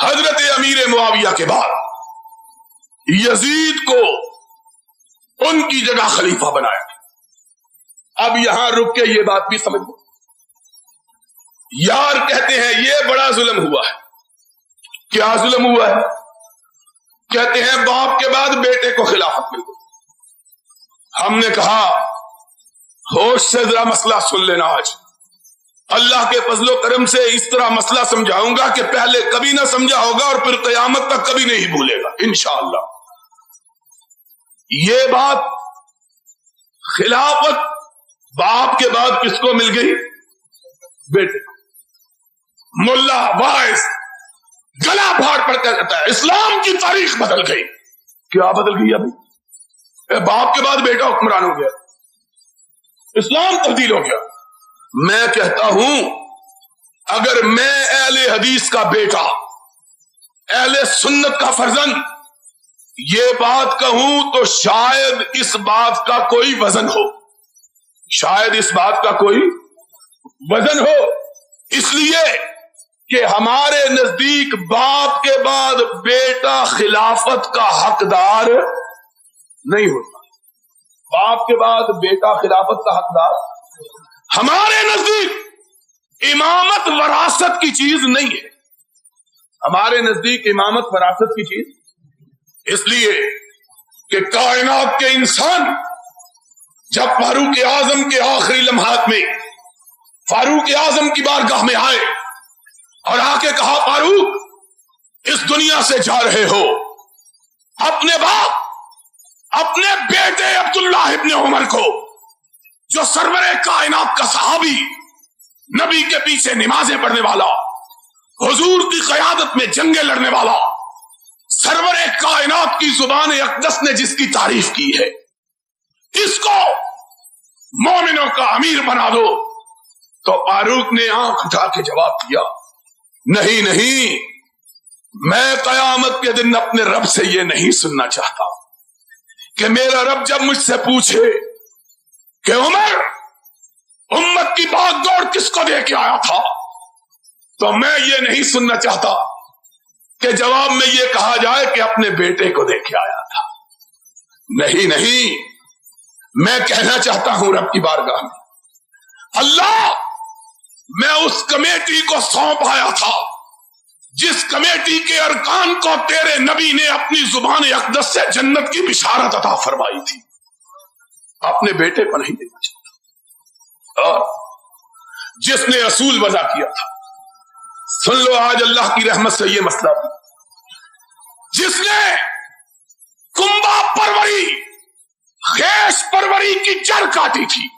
حضرت امیر معاویہ کے بعد یزید کو ان کی جگہ خلیفہ بنایا. اب یہاں رک کے یہ بات بھی سمجھ لو. یار کہتے ہیں یہ بڑا ظلم ہوا ہے. کیا ظلم ہوا ہے؟ کہتے ہیں باپ کے بعد بیٹے کو خلافت مل گئی. ہم نے کہا ہوش سے ذرا مسئلہ سن لینا. آج اللہ کے فضل و کرم سے اس طرح مسئلہ سمجھاؤں گا کہ پہلے کبھی نہ سمجھا ہوگا اور پھر قیامت تک کبھی نہیں بھولے گا انشاءاللہ. یہ بات خلافت باپ کے بعد کس کو مل گئی؟ بیٹے کو. ملا وائس گلا پھاڑ پڑ کر کہتا ہے اسلام کی تاریخ بدل گئی. کیا بدل گئی؟ ابھی باپ کے بعد بیٹا حکمران ہو گیا, اسلام تبدیل ہو گیا. میں کہتا ہوں اگر میں اہل حدیث کا بیٹا, اہل سنت کا فرزند یہ بات کہوں تو شاید اس بات کا کوئی وزن ہو, شاید اس بات کا کوئی وزن ہو. اس لیے کہ ہمارے نزدیک باپ کے بعد بیٹا خلافت کا حقدار نہیں ہوتا. باپ کے بعد بیٹا خلافت کا حقدار. ہمارے نزدیک امامت وراثت کی چیز نہیں ہے. ہمارے نزدیک امامت وراثت کی چیز اس لیے کہ کائنات کے انسان جب فاروق اعظم کے آخری لمحات میں فاروق اعظم کی بارگاہ میں آئے اور آ کے کہا فاروق اس دنیا سے جا رہے ہو, اپنے باپ اپنے بیٹے عبداللہ ابن عمر کو جو سرور کائنات کا صحابی, نبی کے پیچھے نمازیں پڑھنے والا, حضور کی قیادت میں جنگیں لڑنے والا, سرور کائنات کی زبان اقدس نے جس کی تعریف کی ہے, اس کو مومنوں کا امیر بنا دو. تو فاروق نے آنکھ اٹھا کے جواب دیا نہیں نہیں, میں قیامت کے دن اپنے رب سے یہ نہیں سننا چاہتا کہ میرا رب جب مجھ سے پوچھے کہ عمر امت کی بھاگ دوڑ کس کو دے کے آیا تھا, تو میں یہ نہیں سننا چاہتا کہ جواب میں یہ کہا جائے کہ اپنے بیٹے کو دے کے آیا تھا. نہیں نہیں, میں کہنا چاہتا ہوں رب کی بارگاہ میں اللہ میں اس کمیٹی کو سونپ آیا تھا جس کمیٹی کے ارکان کو تیرے نبی نے اپنی زبان اقدس سے جنت کی بشارت عطا فرمائی تھی, اپنے بیٹے کو نہیں دینا چاہتا. اور جس نے اصول وضع کیا تھا, سن لو آج اللہ کی رحمت سے یہ مسئلہ بھی, جس نے کنبا پروری خیش پروری کی جڑ کاٹی تھی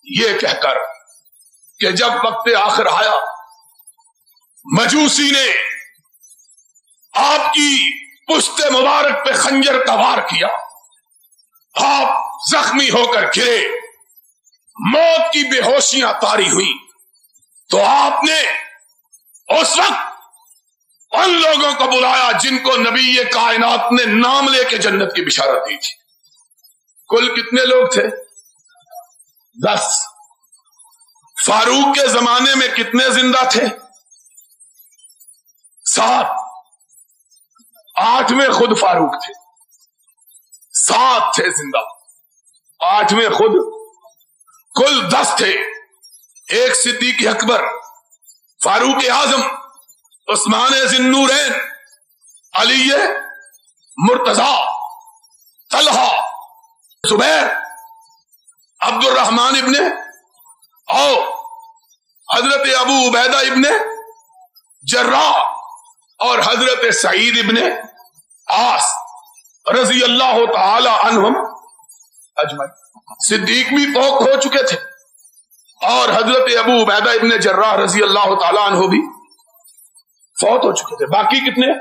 یہ کہہ کر کہ جب وقت آخر آیا مجوسی نے آپ کی پشت مبارک پہ خنجر کا وار کیا, آپ زخمی ہو کر گرے, موت کی بے ہوشیاں طاری ہوئی, تو آپ نے اس وقت ان لوگوں کو بلایا جن کو نبی کائنات نے نام لے کے جنت کی بشارت دی تھی. کل کتنے لوگ تھے؟ 10. فاروق کے زمانے میں کتنے زندہ تھے؟ 7. 8 میں خود فاروق تھے, 7 تھے زندہ, 8 میں خود, کل 10 تھے. ایک صدیق اکبر, فاروق اعظم, عثمان ذی النورین, علی مرتضی, طلحہ, زبیر, عبد الرحمن ابن او, حضرت ابو عبیدہ ابن جراح اور حضرت سعید ابن عاص رضی اللہ تعالی عنہم اجمعین. صدیق بھی فوت ہو چکے تھے اور حضرت ابو عبیدہ ابن جراح رضی اللہ تعالی عنہ بھی فوت ہو چکے تھے. باقی کتنے؟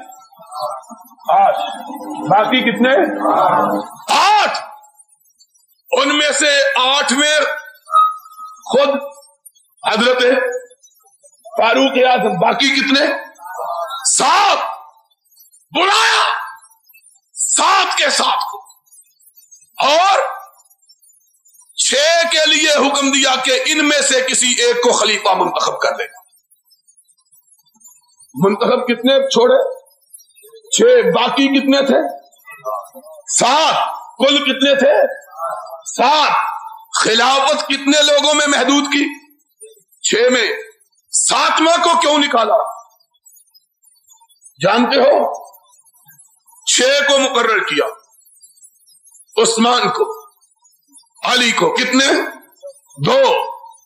8. باقی کتنے؟ 8. ان میں سے 8 میں خود حضرت فاروق اعظم. باقی کتنے؟ 7. بلایا 7 کے 7 کو اور 6 کے لیے حکم دیا کہ ان میں سے کسی ایک کو خلیفہ منتخب کر دے. منتخب کتنے چھوڑے؟ 6. باقی کتنے تھے؟ 7. کل کتنے تھے؟ 7. خلافت کتنے لوگوں میں محدود کی؟ 6 میں. 7واں کو کیوں نکالا جانتے ہو؟ 6 کو مقرر کیا، عثمان کو، علی کو، کتنے؟ 2.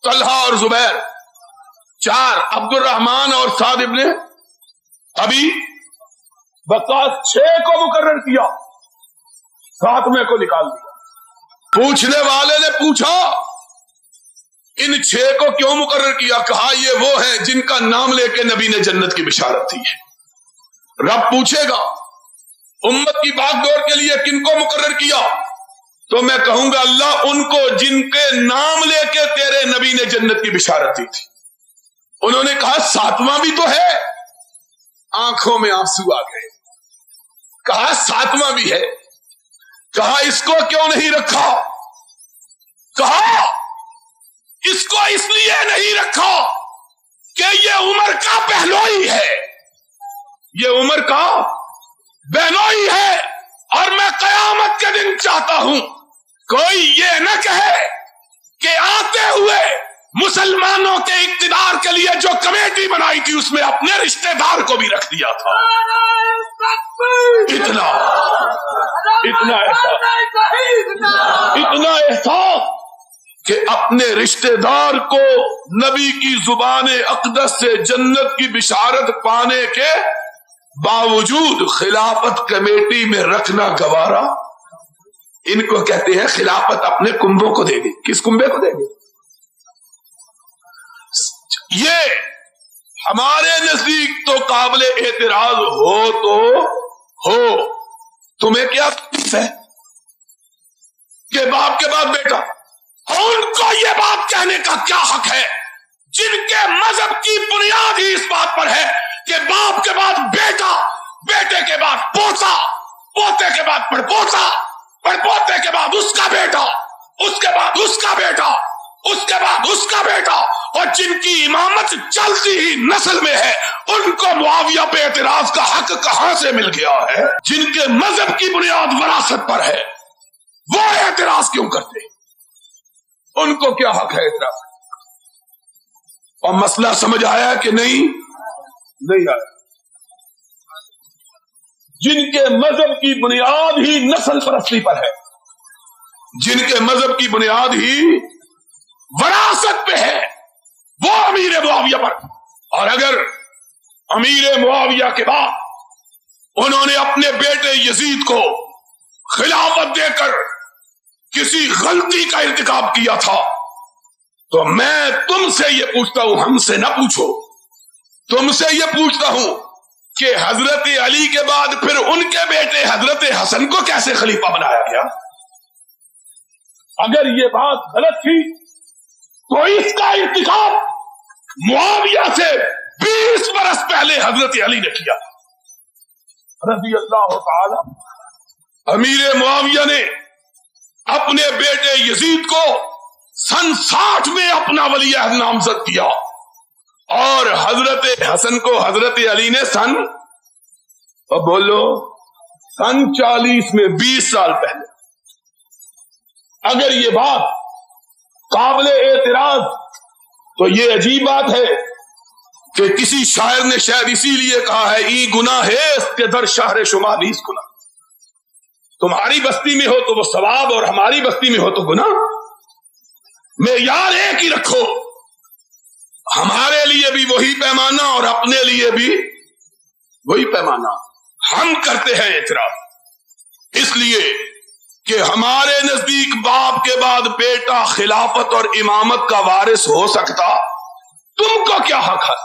طلحہ اور زبیر. 4. عبد الرحمان اور سعد ابن ابی وقاص. 6 کو مقرر کیا، 7ویں کو نکال دیا. پوچھنے والے نے پوچھا ان 6 کو کیوں مقرر کیا؟ کہا یہ وہ ہیں جن کا نام لے کے نبی نے جنت کی بشارت دی ہے. رب پوچھے گا امت کی باغ دوڑ کے لیے کن کو مقرر کیا؟ تو میں کہوں گا اللہ ان کو جن کے نام لے کے تیرے نبی نے جنت کی بشارت دی تھی. انہوں نے کہا 7واں بھی تو ہے. آنکھوں میں آنسو آ گئے. کہا 7واں بھی ہے. کہا اس کو کیوں نہیں رکھا؟ کہا اس کو اس لیے نہیں رکھا کہ یہ عمر کا بہنوئی ہے، یہ عمر کا بہنوئی ہے، اور میں قیامت کے دن چاہتا ہوں کوئی یہ نہ کہے کہ آتے ہوئے مسلمانوں کے اقتدار کے لیے جو کمیٹی بنائی تھی اس میں اپنے رشتہ دار کو بھی رکھ دیا تھا. اتنا احساس کہ اپنے رشتہ دار کو نبی کی زبان اقدس سے جنت کی بشارت پانے کے باوجود خلافت کمیٹی میں رکھنا گوارا. ان کو کہتے ہیں خلافت اپنے کنبوں کو دے گی. کس کنبے کو دے گی؟ یہ ہمارے نزدیک تو قابل اعتراض ہو تو ہو. تمہیں کیا ہے کہ باپ کے بعد بیٹا؟ ان کو یہ بات کہنے کا کیا حق ہے جن کے مذہب کی بنیاد ہی اس بات پر ہے کہ باپ کے بعد بیٹا، بیٹے کے بعد پوتا، پوتے کے بعد پڑپوتا، پڑپوتے کے بعد اس کا بیٹا، اس کے بعد اس کا بیٹا، اس کے بعد اس کا بیٹا، اور جن کی امامت چلتی ہی نسل میں ہے ان کو معاویہ پہ اعتراض کا حق کہاں سے مل گیا ہے؟ جن کے مذہب کی بنیاد وراثت پر ہے وہ اعتراض کیوں کرتے؟ ان کو کیا حق ہے اعتراض؟ اور مسئلہ سمجھ آیا کہ نہیں آیا؟ جن کے مذہب کی بنیاد ہی نسل پرستی پر ہے، جن کے مذہب کی بنیاد ہی وراثت پہ ہے، وہ امیر معاویہ پر. اور اگر امیر معاویہ کے بعد انہوں نے اپنے بیٹے یزید کو خلافت دے کر کسی غلطی کا ارتکاب کیا تھا تو میں تم سے یہ پوچھتا ہوں، ہم سے نہ پوچھو، تم سے یہ پوچھتا ہوں کہ حضرت علی کے بعد پھر ان کے بیٹے حضرت حسن کو کیسے خلیفہ بنایا گیا؟ اگر یہ بات غلط تھی تو اس کا ارتکاب معاویہ سے 20 برس پہلے حضرت علی نے کیا رضی اللہ تعالی. امیر معاویہ نے اپنے بیٹے یزید کو سن 60 میں اپنا ولی عہد نامزد کیا اور حضرت حسن کو حضرت علی نے سن 40 میں 20 سال پہلے. اگر یہ بات قابل اعتراض تو یہ عجیب بات ہے کہ کسی شاعر نے شاید اسی لیے کہا ہے ای گناہ ہے اس کے در شہر شما نیز گناہ. تمہاری بستی میں ہو تو وہ ثواب اور ہماری بستی میں ہو تو گناہ. معیار ایک ہی رکھو، ہمارے لیے بھی وہی پیمانہ اور اپنے لیے بھی وہی پیمانہ. ہم کرتے ہیں اعتراض اس لیے کہ ہمارے نزدیک باپ کے بعد بیٹا خلافت اور امامت کا وارث ہو سکتا، تم کو کیا حق ہے؟